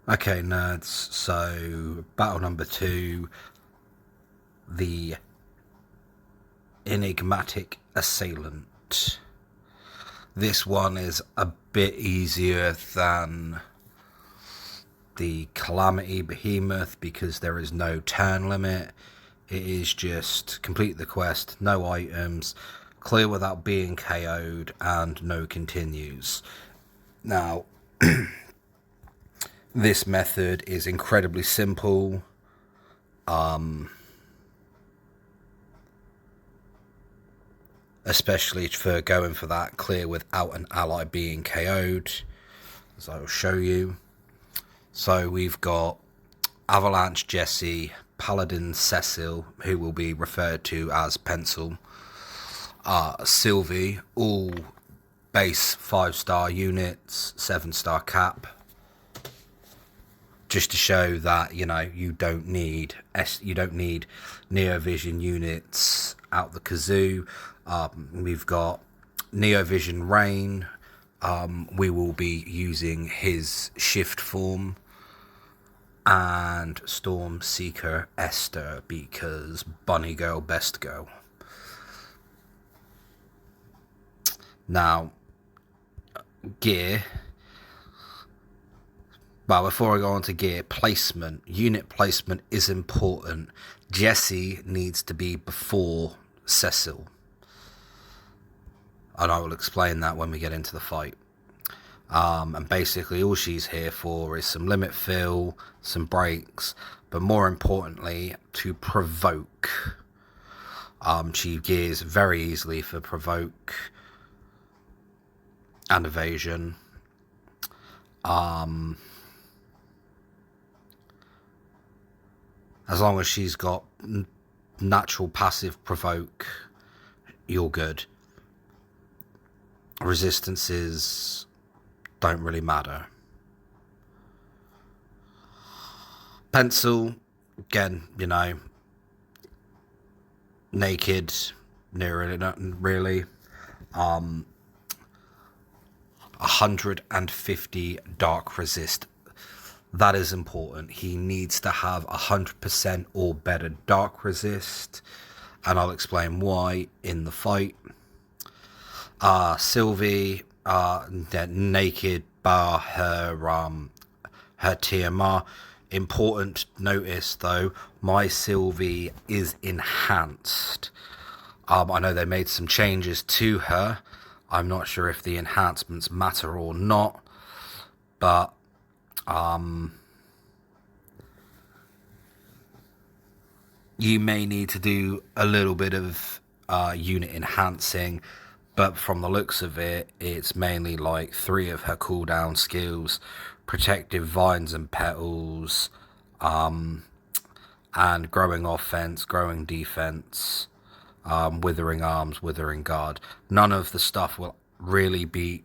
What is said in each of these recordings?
Okay, nerds, so battle number two, the enigmatic assailant. This one is a bit easier than the calamity behemoth because there is no turn limit. It is just complete the quest, no items, clear without being KO'd, and no continues. Now, this method is incredibly simple. Especially for going for that clear without an ally being KO'd, as I will show you. So we've got Avalanche Jesse, Paladin Cecil, who will be referred to as Pencil, Sylvie, all base 5-star units, 7-star cap, just to show that you don't need Neovision units out the kazoo. We've got Neovision Rain. We will be using his shift form, and Storm Seeker Esther because Bunny Girl Best Girl. Now, gear. But before I go on to gear, placement, unit placement is important. Jessie needs to be before Cecil, and I will explain that when we get into the fight. And basically all she's here for is some limit fill, some breaks, but more importantly, to provoke. She gears very easily for provoke and evasion. As long as she's got natural passive provoke, you're good. Resistances don't really matter. Pencil, again, naked, nearly, not really. 150 dark resist. That is important. He needs to have 100% or better dark resist, and I'll explain why in the fight. Sylvie, naked bar her TMR. Important notice though, my Sylvie is enhanced. I know they made some changes to her. I'm not sure if the enhancements matter or not, but you may need to do a little bit of unit enhancing, but from the looks of it, it's mainly like 3 of her cooldown skills: protective vines and petals, and growing offense, growing defense, withering arms, withering guard. None of the stuff will really be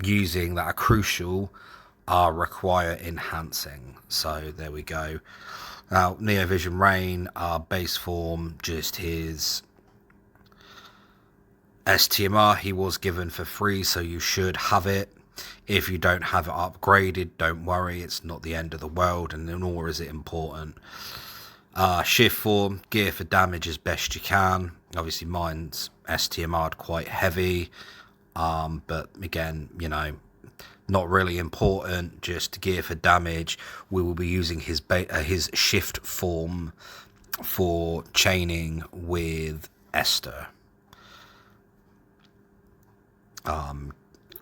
using that are crucial require enhancing. So there we go. Now, Neovision Rain, base form, just his STMR. He was given for free, so you should have it. If you don't have it upgraded, don't worry, it's not the end of the world, and nor is it important. Shift form, gear for damage as best you can. Obviously mine's STMR'd quite heavy, but again, not really important, just gear for damage. We will be using his shift form for chaining with Esther.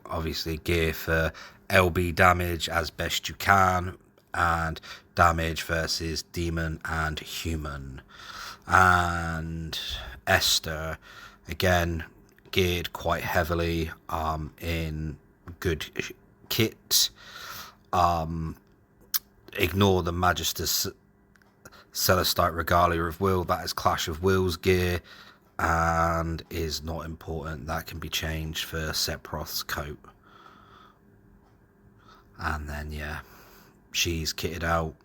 Obviously gear for LB damage as best you can, and damage versus demon and human. And Esther, again, geared quite heavily in good kit. Ignore the Magister's Celestite Regalia of Will. That is Clash of Wills gear and is not important. That can be changed for Sephiroth's coat. And then she's kitted out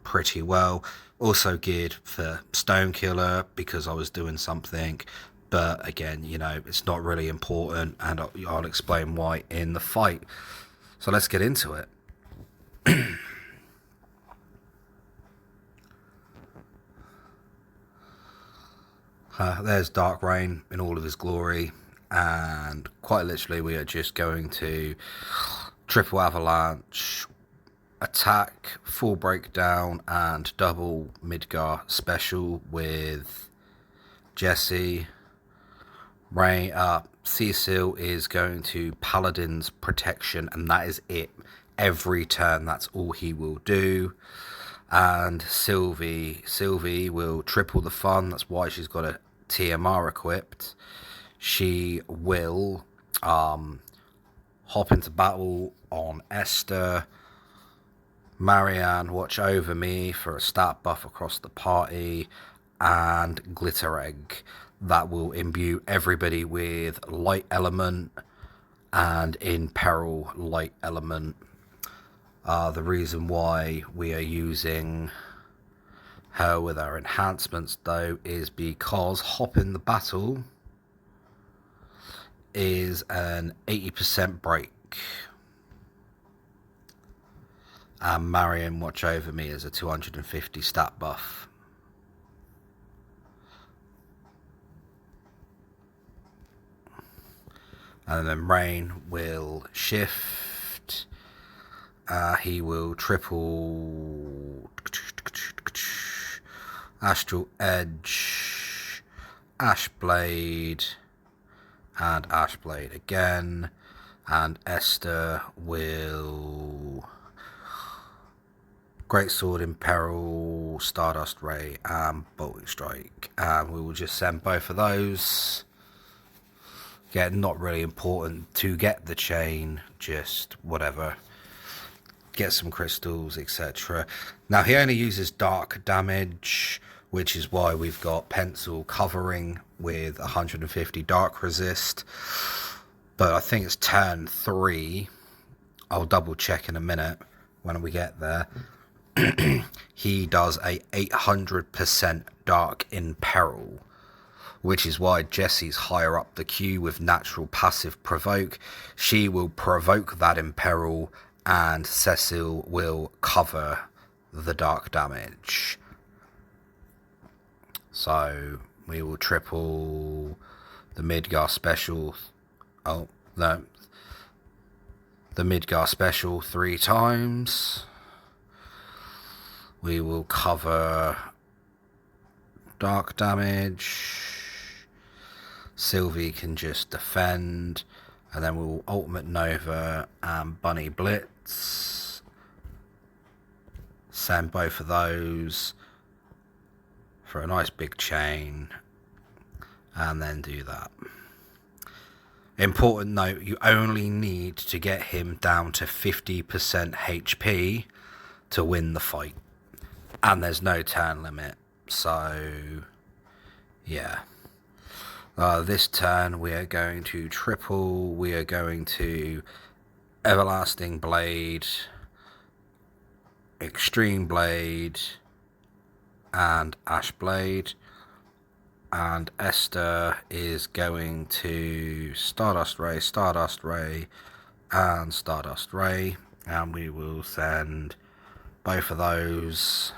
pretty well. Also geared for Stonekiller because I was doing something, but again, it's not really important, and I'll explain why in the fight. So let's get into it. There's Dark Reign in all of his glory, and quite literally we are just going to triple avalanche, attack, full breakdown, and double Midgar special with Jesse. Cecil is going to Paladin's protection, and that is it. Every turn, that's all he will do. And Sylvie will triple the fun. That's why she's got a TMR equipped. She will hop into battle on Esther. Marianne, watch over me for a stat buff across the party. And Glitter Egg, that will imbue everybody with light element and in peril light element. The reason why we are using her with our enhancements though is because Hop in the Battle is an 80% break, and Marion Watch Over Me is a 250 stat buff. And then Rain will shift. He will triple Astral Edge, Ashblade, and Ashblade again. And Esther will Greatsword in Peril, Stardust Ray, and Bolting Strike. And we will just send both of those. Yeah, not really important to get the chain, just whatever. Get some crystals, etc. Now, he only uses dark damage, which is why we've got Pencil covering with 150 dark resist. But I think it's turn 3. I'll double check in a minute when we get there. He does a 800% dark in peril, which is why Jessie's higher up the queue with natural passive provoke. She will provoke that in peril, and Cecil will cover the dark damage. So we will triple the Midgar special. Oh, no. The Midgar special 3 times. We will cover dark damage. Sylvie can just defend, and then we'll Ultimate Nova and Bunny Blitz. Send both of those for a nice big chain, and then do that. Important note, you only need to get him down to 50% HP to win the fight, and there's no turn limit, so yeah. This turn we are going to triple, we are going to Everlasting Blade, Extreme Blade, and Ash Blade. And Esther is going to Stardust Ray, and Stardust Ray. And we will send both of those.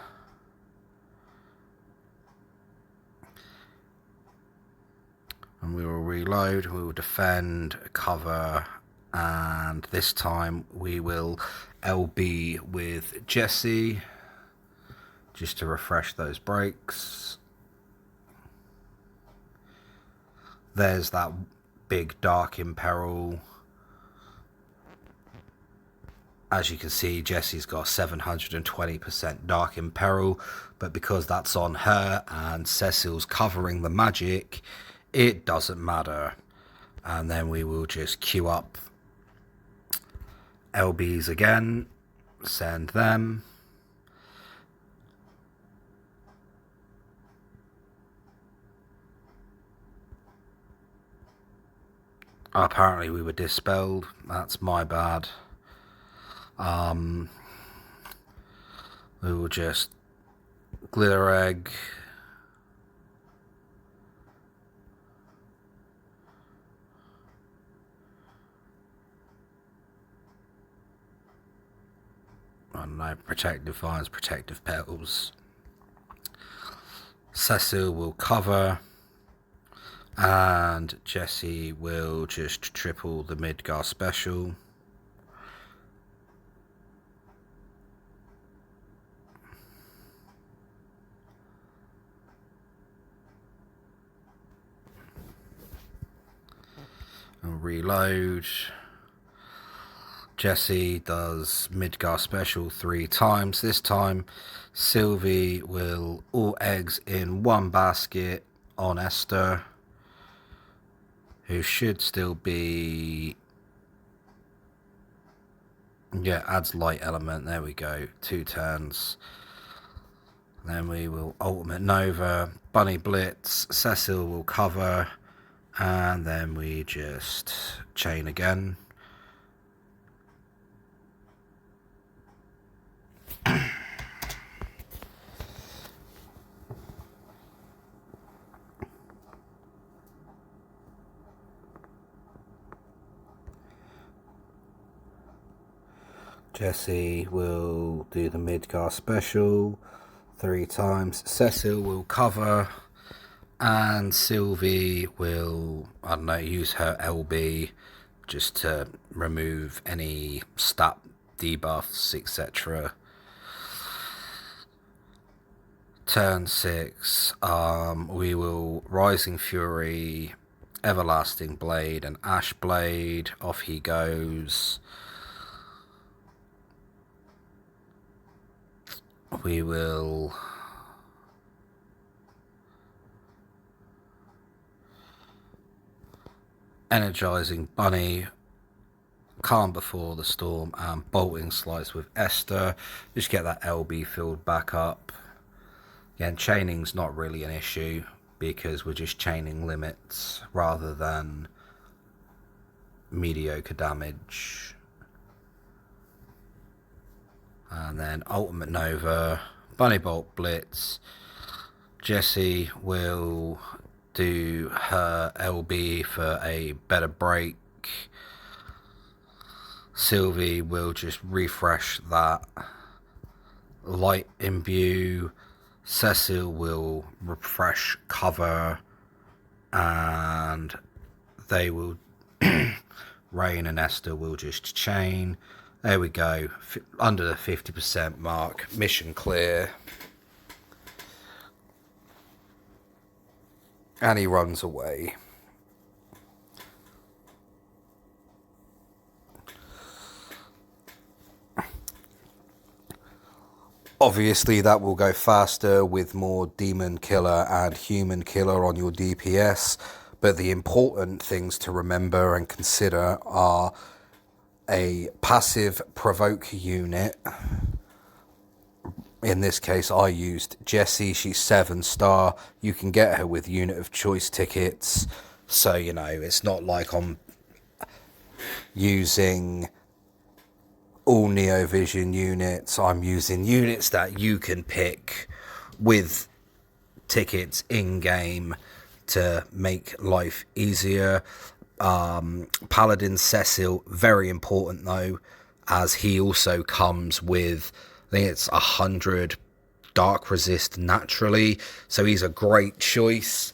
And we will reload, we will defend, cover, and this time we will LB with Jesse, just to refresh those breaks. There's that big Dark in Peril. As you can see, Jesse's got 720% Dark in Peril, but because that's on her and Cecil's covering the magic, it doesn't matter. And then we will just queue up LBs again, send them. Apparently we were dispelled, that's my bad. We will just Glitter Egg. don't know, protective vines, protective petals. Cecil will cover, and Jessie will just triple the Midgar special. And reload. Jessie does Midgar special 3 times. This time Sylvie will all eggs in one basket on Esther, who should still be, yeah, adds light element. There we go, 2 turns. Then we will Ultimate Nova, Bunny Blitz, Cecil will cover, and then we just chain again. Jessie will do the Midgar special 3 times. Cecil will cover, and Sylvie will, I don't know, use her LB just to remove any stat debuffs, etc. Turn 6, we will Rising Fury, Everlasting Blade, and Ash Blade. Off he goes. We will Energizing Bunny, Calm Before the Storm, and Bolting Slice with Esther. Just get that LB filled back up. Again, chaining's not really an issue because we're just chaining limits rather than mediocre damage. And then Ultimate Nova, Bunny Bolt Blitz. Jessie will do her LB for a better break. Sylvie will just refresh that light imbue. Cecil will refresh cover, and they will Rain and Esther will just chain. There we go, under the 50% mark. Mission clear. And he runs away. Obviously that will go faster with more Demon Killer and Human Killer on your DPS, but the important things to remember and consider are a passive provoke unit. In this case I used Jessie, she's 7-star. You can get her with unit of choice tickets, so you know it's not like I'm using all Neovision units. I'm using units that you can pick with tickets in game to make life easier. Paladin Cecil, very important though, as he also comes with, I think it's 100 dark resist naturally, so he's a great choice.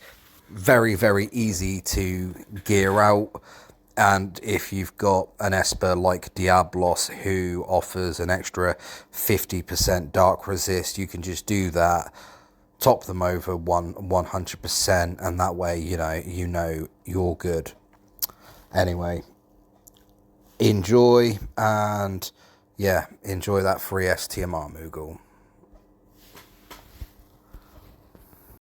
Very, very easy to gear out. And if you've got an Esper like Diablos who offers an extra 50% dark resist, you can just do that, top them over 100%, and that way you know you're good. Anyway, enjoy, and yeah, enjoy that free STMR Moogle.